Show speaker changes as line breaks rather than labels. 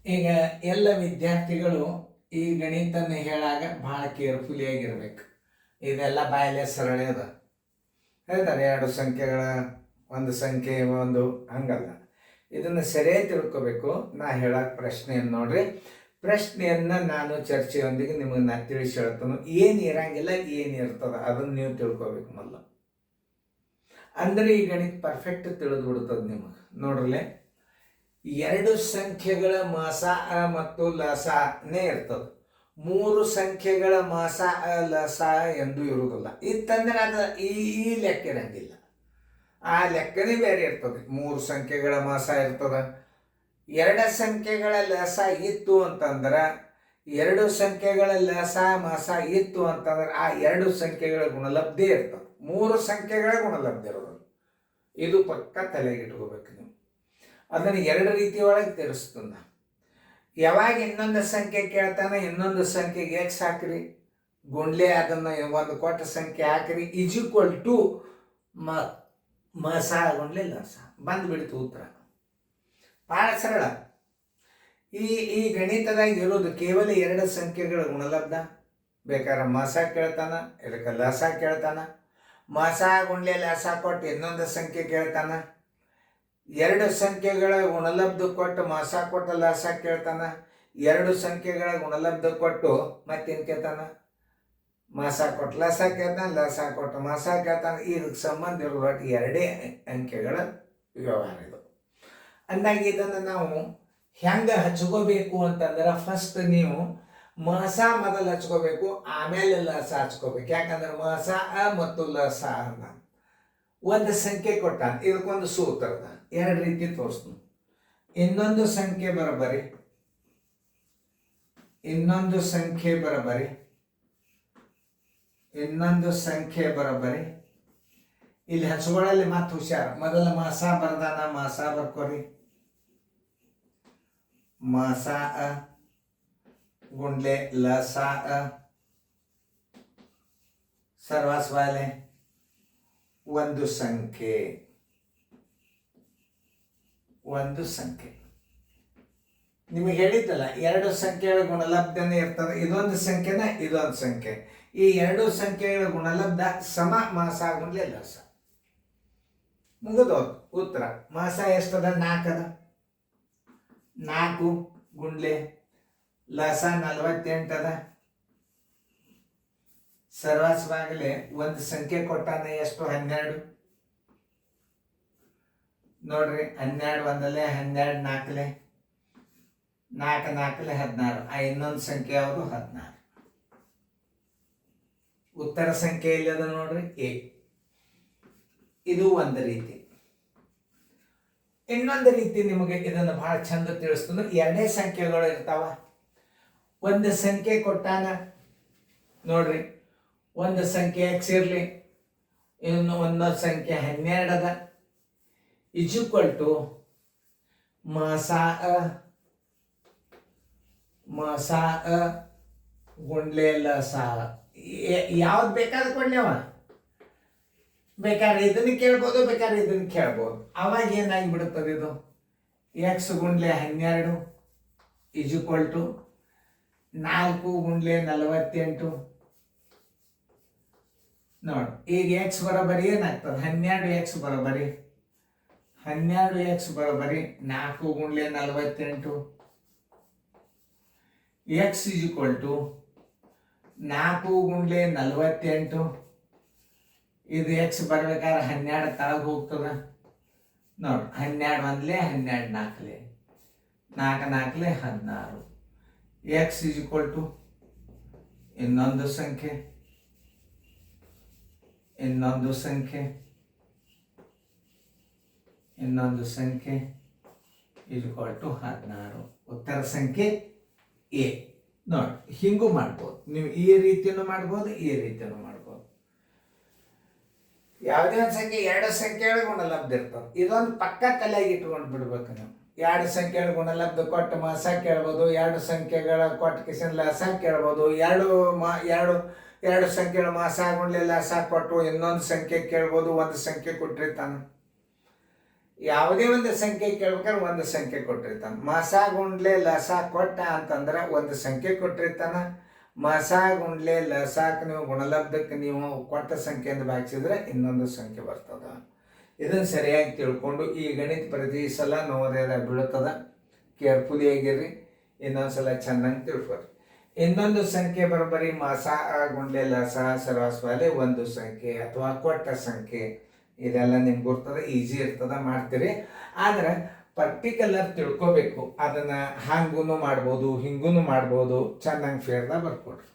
ಈಗ ಎಲ್ಲ ವಿದ್ಯಾರ್ಥಿಗಳು ಈ ಗಣಿತನ ಹೇಳಾಗ ಭಾಳ ಕೇರ್ಫುಲಿ ಆಗಿರ್ಬೇಕು. ಇದೆಲ್ಲ ಬಾಯಲ್ಲೇ ಸರಳ ಅದ ಹೇಳ್ತಾರೆ, ಎರಡು ಸಂಖ್ಯೆಗಳ ಒಂದು ಸಂಖ್ಯೆ ಒಂದು ಹಂಗಲ್ಲ. ಇದನ್ನು ಸರಿಯಾಗಿ ತಿಳ್ಕೊಬೇಕು. ನಾ ಹೇಳಕ್ಕೆ ಪ್ರಶ್ನೆಯನ್ನು ನೋಡ್ರಿ. ಪ್ರಶ್ನೆಯನ್ನು ನಾನು ಚರ್ಚೆಯೊಂದಿಗೆ ನಿಮಗೆ ನಾ ತಿಳಿಸಿ ಹೇಳ್ತಾನು. ಏನು ಇರಂಗಿಲ್ಲ, ಏನು ಇರ್ತದ ಅದನ್ನು ನೀವು ತಿಳ್ಕೊಬೇಕು ಮೊದಲು. ಅಂದರೆ ಈ ಗಣಿತ ಪರ್ಫೆಕ್ಟ್ ತಿಳಿದು ಬಿಡ್ತದೆ ನಿಮಗೆ. ನೋಡ್ರಲೆ, ಎರಡು ಸಂಖ್ಯೆಗಳ ಮಾಸ ಮತ್ತು ಲಸನೇ ಇರ್ತದೆ. ಮೂರು ಸಂಖ್ಯೆಗಳ ಮಾಸ ಲಸ ಎಂದು ಇರುವುದಿಲ್ಲ. ಇತ್ತಂದ್ರೆ ಅದು ಈ ಲೆಕ್ಕ ಇರಂಗಿಲ್ಲ. ಆ ಲೆಕ್ಕನೇ ಬೇರೆ ಇರ್ತದೆ. ಮೂರು ಸಂಖ್ಯೆಗಳ ಮಾಸ ಇರ್ತದೆ. ಎರಡು ಸಂಖ್ಯೆಗಳ ಲಸ ಇತ್ತು ಅಂತಂದ್ರೆ, ಎರಡು ಸಂಖ್ಯೆಗಳ ಲಸ ಮಾಸ ಇತ್ತು ಅಂತಂದ್ರೆ ಆ ಎರಡು ಸಂಖ್ಯೆಗಳ ಗುಣಲಬ್ಧಿ ಇರ್ತದೆ. ಮೂರು ಸಂಖ್ಯೆಗಳ ಗುಣಲಬ್ಧಿ ಇರೋದು. ಇದು ಪಕ್ಕ ತಲೆಗಿಟ್ಕೋಬೇಕು ನೀವು. ಅದನ್ನು ಎರಡು ರೀತಿ ಒಳಗೆ ತಿಳಿಸ್ತದ. ಯಾವಾಗ ಇನ್ನೊಂದು ಸಂಖ್ಯೆ ಕೇಳ್ತಾನೆ, ಇನ್ನೊಂದು ಸಂಖ್ಯೆಗೆ ಎಕ್ಸ್ ಹಾಕ್ರಿ, ಗುಂಡ್ಲೆ ಅದನ್ನು ಒಂದು ಕೊಟ್ಟ ಸಂಖ್ಯೆ ಹಾಕ್ರಿ, ಇಸ್ ಈಕ್ವಲ್ ಟು ಮಸ ಗುಂಡ್ಲೆ ಲಸ ಬಂದ್ಬಿಡ್ತು ಉತ್ತರ. ಭಾಳ ಸರಳ. ಈ ಗಣಿತದಾಗ ಇರೋದು ಕೇವಲ ಎರಡು ಸಂಖ್ಯೆಗಳ ಗುಣಲಬ್ಧ. ಬೇಕಾದ್ರೆ ಮಸ ಕೇಳ್ತಾನ, ಇದಕ್ಕೆ ಲಸ ಕೇಳ್ತಾನ. ಮಸ ಗುಂಡ್ಲೆ ಲಸ ಕೊಟ್ಟು ಇನ್ನೊಂದು ಸಂಖ್ಯೆ ಕೇಳ್ತಾನ. ಎರಡು ಸಂಖ್ಯೆಗಳ ಗುಣಲಬ್ಧ ಕೊಟ್ಟು ಮಾಸ ಕೊಟ್ಟು ಲಸ ಕೇಳ್ತಾನ. ಎರಡು ಸಂಖ್ಯೆಗಳ ಗುಣಲಬ್ಧ ಕೊಟ್ಟು ಮತ್ತೇನು ಕೇಳ್ತಾನ, ಮಾಸ ಕೊಟ್ಟು ಲಸ ಕೇಳ್ತಾನ, ಲಸ ಕೊಟ್ಟು ಮಾಸ ಕೇಳ್ತಾನ. ಇದಕ್ಕೆ ಸಂಬಂಧ ಇರುವ ಎರಡೇ ಅಂಕೆಗಳ ವ್ಯವಹಾರ ಇದು. ಅಂದಾಗ ಇದನ್ನು ನಾವು ಹೆಂಗೆ ಹಚ್ಕೋಬೇಕು ಅಂತಂದ್ರೆ, ಫಸ್ಟ್ ನೀವು ಮಾಸ ಮೊದಲು ಹಚ್ಕೋಬೇಕು, ಆಮೇಲೆ ಲಸ ಹಚ್ಕೋಬೇಕು. ಯಾಕಂದ್ರೆ ಮಾಸ ಮತ್ತು ಲಸ ಅನ್ನ ಒಂದು ಸಂಖ್ಯೆ ಕೊಟ್ಟಾನ, ಇದಕ್ಕೊಂದು ಸೂತ್ರ ಅದ. ಎರಡು ರೀತಿ ತೋರಿಸ್ತೀನಿ. ಇನ್ನೊಂದು ಸಂಖ್ಯೆ ಬರಬರಿ, ಇನ್ನೊಂದು ಸಂಖ್ಯೆ ಬರಬರಿ, ಇನ್ನೊಂದು ಸಂಖ್ಯೆ ಬರಬರಿ. ಇಲ್ಲಿ ಹಚ್ಕೊಳ್ಳಲ್ಲಿ ಮತ್ತೆ ಹುಷಾರ. ಮೊದಲ ಮಾಸ ಬರ್ದಾನ, ಮಾಸ ಬರ್ಕೋರಿ. ಮಾಸ ಗುಂಡ್ಲೆ ಲಸ ಸರ್ವಾಸ್ವಾಲೆ ಒಂದು ಸಂಖ್ಯೆ, ಒಂದು ಸಂಖ್ಯೆ. ನಿಮಗೆ ಹೇಳಿದ್ದಲ್ಲ, ಎರಡು ಸಂಖ್ಯೆಗಳ ಗುಣಲಬ್ಧನೇ ಇರ್ತದೆ. ಇದೊಂದು ಸಂಖ್ಯೆನ, ಇದೊಂದು ಸಂಖ್ಯೆ. ಈ ಎರಡು ಸಂಖ್ಯೆಗಳ ಗುಣಲಬ್ಧ ಸಮ ಮಾಸ ಗುಂಡ್ಲೆ ಲಸ. ಮುಗಿದೋದು ಉತ್ತರ. ಮಾಸ ಎಷ್ಟದ? 4 ಅದ. 4 ಗುಂಡ್ಲೆ ಲಸ 48 ಅದ. ಸರ್ವಾಸವಾಗಲೇ ಒಂದು ಸಂಖ್ಯೆ ಕೊಟ್ಟಾನೆ, ಎಷ್ಟು? 12. ನೋಡ್ರಿ, 12 ಒಂದಲೆ, 12 ನಾಲ್ಕಲೆ, 4 4ಲೆ 16. ಆ ಇನ್ನೊಂದು ಸಂಖ್ಯೆ ಯಾವುದು? 16. ಉತ್ತರ ಸಂಖ್ಯೆ ಇಲ್ಲದ ನೋಡ್ರಿ, ಎ. ಇದು ಒಂದು ರೀತಿ. ಇನ್ನೊಂದು ರೀತಿ ನಿಮಗೆ ಇದನ್ನು ಬಹಳ ಚಂದ ತಿಳಿಸ್ತದೆ. ಎರಡೇ ಸಂಖ್ಯೆಗಳು ಇರ್ತಾವ. ಒಂದು ಸಂಖ್ಯೆ ಕೊಟ್ಟಾನ ನೋಡ್ರಿ, ಒಂದು ಸಂಖ್ಯೆ ಎಕ್ಸ್ ಇರಲಿ, ಇನ್ನು ಒಂದೊಂದು ಸಂಖ್ಯೆ 12 ಅದ. ಇಸ್ ಈಕ್ವಲ್ ಟು ಮಾಸ ಗುಂಡ್ಲೆ ಲಸ. ಯಾವ್ದು ಬೇಕಾದ್ರೆ ಕೊಡ್ಲೇವ. ಬೇಕಾದ್ರೆ ಇದನ್ನು ಕೇಳ್ಬೋದು, ಬೇಕಾದ್ರೆ ಇದನ್ನು ಕೇಳ್ಬೋದು. ಅವಾಗ ಏನಾಗಿ ಬಿಡುತ್ತದೆ ಇದು? ಎಕ್ಸ್ ಗುಂಡ್ಲೆ 12 ಇಸ್ ಈಕ್ವಲ್ ಟು 4 ಗುಂಡ್ಲೆ 48. ನೋಡಿ, ಈಗ ಎಕ್ಸ್ ಬರೋಬರಿ ಏನಾಗ್ತದೆ? 12 ಎಕ್ಸ್ ಬರೋಬರಿ 12 ಎಕ್ಸ್ ಬರೋಬರಿ 4 ಗುಂಡ್ಲೆ 48. ಎಕ್ಸ್ ಇಸ್ ಈಕ್ವಲ್ ಟು 4 ಗುಂಡ್ಲೆ 48. ಇದು ಎಕ್ಸ್ ಬರ್ಬೇಕಾದ್ರೆ 12 ತಳಗೆ ಹೋಗ್ತದ. ನೋಡಿ, 12 ಒಂದ್ಲೆ, 12 ನಾಲ್ಕಲೆ, 4 ನಾಲ್ಕಲೆ 16. ಎಕ್ಸ್ ಇಸ್ ಈಕ್ವಲ್ ಟು ಇನ್ನೊಂದು ಸಂಖ್ಯೆ, ಇನ್ನೊಂದು ಸಂಖ್ಯೆ, ಇನ್ನೊಂದು ಸಂಖ್ಯೆ ಇಸ್ ಈಕ್ವಲ್ ಟು 16. ಉತ್ತರ ಸಂಖ್ಯೆ ಎ. ನೋಡಿ, ಹಿಂಗೂ ಮಾಡ್ಬೋದು ನೀವು. ಈ ರೀತಿಯನ್ನು ಮಾಡ್ಬೋದು, ಈ ರೀತಿಯನ್ನು ಮಾಡ್ಬೋದು. ಯಾವುದೇ ಒಂದು ಸಂಖ್ಯೆ ಎರಡು ಸಂಖ್ಯೆಗಳ ಗುಣಲಬ್ಧ ಇರ್ತದೆ. ಇದೊಂದು ಪಕ್ಕ ತಲೆಯಾಗಿ ಇಟ್ಕೊಂಡು ಬಿಡ್ಬೇಕು ನೀವು. ಎರಡು ಸಂಖ್ಯೆಗಳ ಗುಣಲಬ್ಧ ಕೊಟ್ಟು ಮಾಸ ಕೇಳ್ಬೋದು, ಎರಡು ಸಂಖ್ಯೆಗಳ ಕೊಟ್ಟು ಕಿಸನ್ ಲಸ ಕೇಳ್ಬೋದು, ಎರಡು ಸಂಖ್ಯೆಗಳ ಮಾಸ ಗುಂಡ್ಲೆ ಲಸ ಕೊಟ್ಟು ಇನ್ನೊಂದು ಸಂಖ್ಯೆ ಕೇಳ್ಬೋದು, ಒಂದು ಸಂಖ್ಯೆ ಕೊಟ್ಟಿರ್ತಾನೆ. ಯಾವುದೇ ಒಂದು ಸಂಖ್ಯೆ ಕೇಳ್ಬೇಕಾದ್ರೆ ಒಂದು ಸಂಖ್ಯೆ ಕೊಟ್ಟಿರ್ತಾನೆ. ಮಸ ಗುಂಡ್ಲೆ ಲಸ ಕೊಟ್ಟ ಅಂತಂದ್ರೆ ಒಂದು ಸಂಖ್ಯೆ ಕೊಟ್ಟಿರ್ತಾನೆ. ಮಸ ಗುಂಡ್ಲೆ ಲಸಾಕ್ ನೀವು ಗುಣಲಬ್ಧಕ್ಕೆ ನೀವು ಕೊಟ್ಟ ಸಂಖ್ಯೆಯಿಂದ ಭಾಗಿಸಿದ್ರೆ ಇನ್ನೊಂದು ಸಂಖ್ಯೆ ಬರ್ತದ. ಇದನ್ನು ಸರಿಯಾಗಿ ತಿಳ್ಕೊಂಡು ಈ ಗಣಿತ ಪ್ರತಿ ಸಲ ನವೋದಯದಾಗ ಬೀಳುತ್ತದ. ಕೇರ್ಫುಲಿ ಆಗಿರ್ರಿ. ಇನ್ನೊಂದ್ಸಲ ಚೆನ್ನಾಗಿ ತಿಳ್ಕೊರಿ. ಇನ್ನೊಂದು ಸಂಖ್ಯೆ ಬರೋಬ್ಬರಿ ಮಸ ಗುಂಡ್ಲೆ ಲಸ ಸರ್ವಸ್ವಾಲೆ ಒಂದು ಸಂಖ್ಯೆ ಅಥವಾ ಕೊಟ್ಟ ಸಂಖ್ಯೆ ಇದೆಲ್ಲ ನಿಮ್ಗೆ ಗೊತ್ತದ, ಈಸಿ ಇರ್ತದ, ಮಾಡ್ತೀರಿ. ಆದ್ರೆ ಪರ್ಟಿಕ್ಯುಲರ್ ತಿಳ್ಕೊಬೇಕು. ಅದನ್ನು ಹಂಗೂ ಮಾಡ್ಬೋದು, ಹಿಂಗೂ ಮಾಡ್ಬೋದು. ಚೆನ್ನಾಗಿ ಫೇರ್ದಾಗ ಬರ್ಕೊಡ್ರಿ.